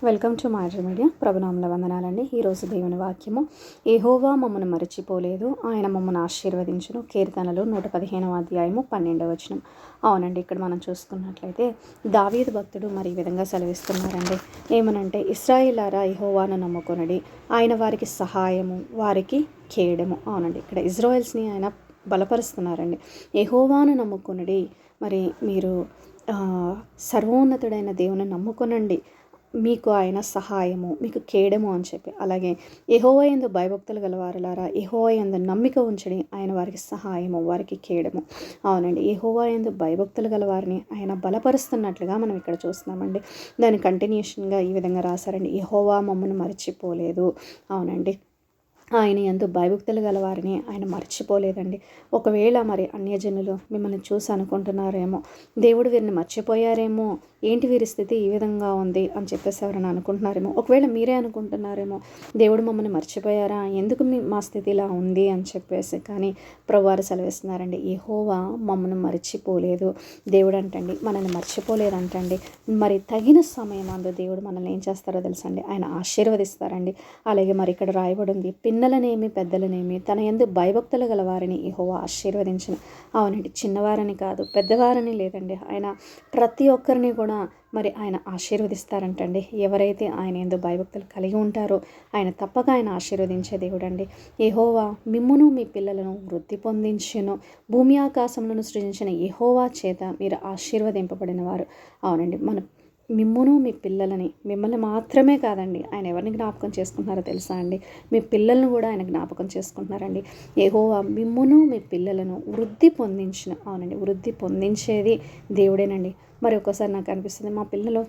Welcome to Madri media. ప్రభునామముల వందనాలండి. ఈరోజు దేవుని వాక్యము, యెహోవా మమ్మను మరచిపోలేదు, ఆయన మమ్మను ఆశీర్వదించును. కీర్తనలు 115వ అధ్యాయము 12వ వచనం. అవునండి, ఇక్కడ మనం చూసుకున్నట్లయితే దావీదు భక్తుడు మరి ఈ విధంగా సెలవిస్తున్నారండి. ఏమనంటే, ఇశ్రాయేలారా యెహోవాను నమ్ముకొనుడి, ఆయన వారికి సహాయము, వారికి కేడము. అవునండి, ఇక్కడ ఇజ్రాయెల్స్ని ఆయన బలపరుస్తున్నారండి. యెహోవాను నమ్ముకొనుడి, మరి మీరు సర్వోన్నతుడైన దేవుని నమ్ముకొనండి, మీకు ఆయన సహాయము, మీకు కేడము అని చెప్పి. అలాగే యెహోవా యందు భయభక్తులు గలవారులారా, యెహోవా యందు నమ్మిక ఉంచడి, ఆయన వారికి సహాయము, వారికి కేడము. అవునండి, యెహోవా యందు భయభక్తులు గలవారిని ఆయన బలపరుస్తున్నట్లుగా మనం ఇక్కడ చూస్తున్నామండి. దాని కంటిన్యూషన్గా ఈ విధంగా రాశారండి, యెహోవా మమ్మను మరచిపోలేదు. అవునండి, ఆయన యందు భయభక్తులు గలవారిని ఆయన మర్చిపోలేదండి. ఒకవేళ మరి అన్యజనులు మిమ్మల్ని చూసి అనుకుంటున్నారేమో, దేవుడు వీరిని మర్చిపోయారేమో, ఏంటి వీరి స్థితి ఈ విధంగా ఉంది అని చెప్పేసి ఎవరైనా అనుకుంటున్నారేమో. ఒకవేళ మీరే అనుకుంటున్నారేమో, దేవుడు మమ్మల్ని మర్చిపోయారా, ఎందుకు మా స్థితి ఇలా ఉంది అని చెప్పేసి. కానీ ప్రభువారు సెలవిస్తున్నారండి, యెహోవా మమ్మల్ని మర్చిపోలేదు. దేవుడు అంటండి మనల్ని మర్చిపోలేదంటండి. మరి తగిన సమయం అందు దేవుడు మనల్ని ఏం చేస్తారో తెలుసండి, ఆయన ఆశీర్వదిస్తారండి. అలాగే మరి ఇక్కడ రాయబడి ఉంది, పిన్నలనేమి పెద్దలనేమి తన యందు భయభక్తులు గల వారిని యెహోవా ఆశీర్వదించిన. అవునండి, చిన్నవారని కాదు, పెద్దవారని లేదండి, ఆయన ప్రతి ఒక్కరిని కూడా మరి ఆయన ఆశీర్వదిస్తారంటండి. ఎవరైతే ఆయన యందు భయభక్తులు కలిగి ఉంటారో ఆయన తప్పక ఆయన ఆశీర్వదించే దేవుడండి. యెహోవా మిమ్మును మీ పిల్లలను వృద్ధి పొందించును, భూమి ఆకాశములను సృజించిన యెహోవా చేత మీరు ఆశీర్వదింపబడిన వారు. అవునండి, మన మిమ్మును మీ పిల్లలని, మిమ్మల్ని మాత్రమే కాదండి, ఆయన ఎవరిని జ్ఞాపకం చేసుకుంటున్నారో తెలుసా అండి, మీ పిల్లలను కూడా ఆయన జ్ఞాపకం చేసుకుంటున్నారండి. యెహోవా మిమ్మును మీ పిల్లలను వృద్ధి పొందించిన. అవునండి, వృద్ధి పొందించేది దేవుడేనండి. మరి ఒక్కోసారి నాకు అనిపిస్తుంది, మా పిల్లలు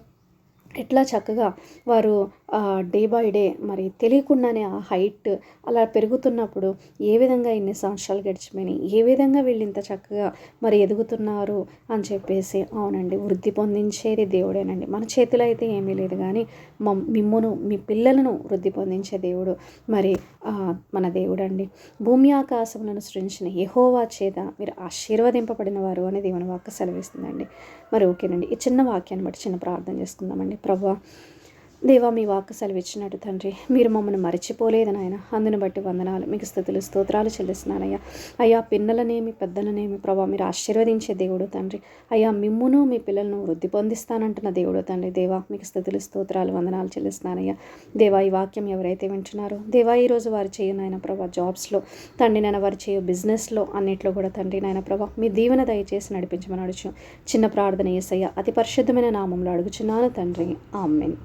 ఎట్లా చక్కగా వారు డే బై డే మరి తెలియకుండానే ఆ హైట్ అలా పెరుగుతున్నప్పుడు ఏ విధంగా ఇన్ని సంవత్సరాలు గడిచిపోయినాయి, ఏ విధంగా వీళ్ళు ఇంత చక్కగా మరి ఎదుగుతున్నారు అని చెప్పేసి. అవునండి, వృద్ధి పొందించేది దేవుడేనండి. మన చేతిలో అయితే ఏమీ లేదు, కానీ మిమ్మును మీ పిల్లలను వృద్ధి పొందించే దేవుడు మరి మన దేవుడు అండి. భూమి ఆకాశములను సృజించిన యెహోవా చేత మీరు ఆశీర్వదింపబడిన వారు అని దేవుని వాక్కు సెలవిస్తుందండి. మరి ఓకేనండి, ఈ చిన్న వాక్యాన్ని బట్టి చిన్న ప్రార్థన చేసుకుందామండి. ప్రభువా, దేవా, మీ వాక్కు సెలవిచ్చినట్టు తండ్రి, మీరు మమ్మల్ని మర్చిపోలేదు నాయన, అందుని బట్టి వందనాలు, మీకు స్తుతులు స్తోత్రాలు చెల్లిస్తున్నానయ్యా. అయ్యా, పిన్నలనేమి పెద్దలనేమి ప్రభా మీరు ఆశీర్వదించే దేవుడు తండ్రి. అయ్యా, మిమ్మును మీ పిల్లలను వృద్ధి పొందిస్తానంటున్న దేవుడు తండ్రి. దేవా, మీకు స్తుతులు స్తోత్రాలు వందనాలు చెల్లిస్తున్నానయ్యా. దేవా, ఈ వాక్యం ఎవరైతే వింటున్నారో దేవా, ఈరోజు వారు చేయు నాయన ప్రభా జాబ్స్లో తండ్రి, నాయన వారు చేయు బిజినెస్లో అన్నిట్లో కూడా తండ్రి నాయన ప్రభా మీ దీవెన దయచేసి నడిపించమని అడుచు చిన్న ప్రార్థన యేసయ్య అతి పరిశుద్ధమైన నామంలో అడుగుచున్నాను తండ్రి. ఆమేన్.